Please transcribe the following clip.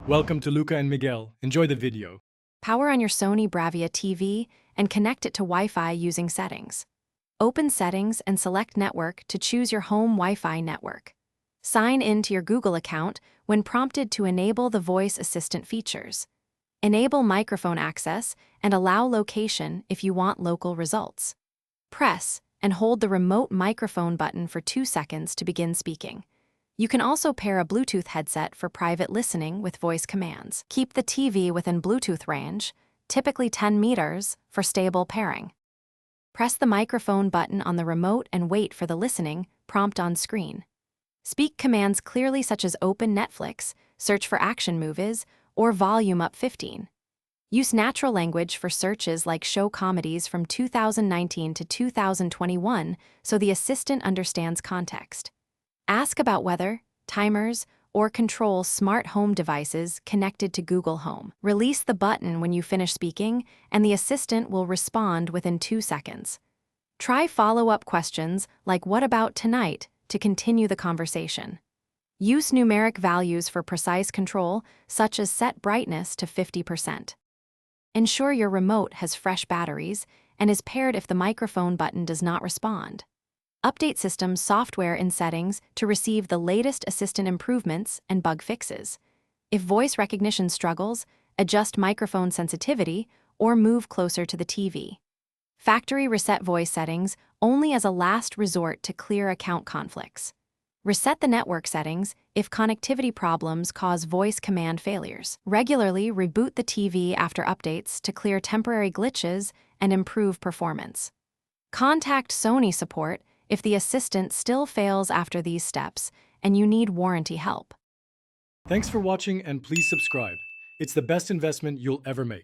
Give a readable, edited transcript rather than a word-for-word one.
Welcome to Luca and Miguel. Enjoy the video. Power on your Sony Bravia TV and connect it to Wi-Fi using Settings. Open Settings and select Network to choose your home Wi-Fi network. Sign in to your Google account when prompted to enable the voice assistant features. Enable microphone access and allow location if you want local results. Press and hold the remote microphone button for 2 seconds to begin speaking. You can also pair a Bluetooth headset for private listening with voice commands. Keep the TV within Bluetooth range, typically 10 meters, for stable pairing. Press the microphone button on the remote and wait for the listening prompt on screen. Speak commands clearly such as open Netflix, search for action movies, or volume up 15. Use natural language for searches like show comedies from 2019 to 2021 so the assistant understands context. Ask about weather, timers, or control smart home devices connected to Google Home. Release the button when you finish speaking, and the assistant will respond within 2 seconds. Try follow-up questions like "What about tonight?" to continue the conversation. Use numeric values for precise control, such as set brightness to 50%. Ensure your remote has fresh batteries and is paired if the microphone button does not respond. Update system's software in Settings to receive the latest assistant improvements and bug fixes. If voice recognition struggles, adjust microphone sensitivity or move closer to the TV. Factory reset voice settings only as a last resort to clear account conflicts. Reset the network settings if connectivity problems cause voice command failures. Regularly reboot the TV after updates to clear temporary glitches and improve performance. Contact Sony support if the assistant still fails after these steps and you need warranty help. Thanks for watching and please subscribe. It's the best investment you'll ever make.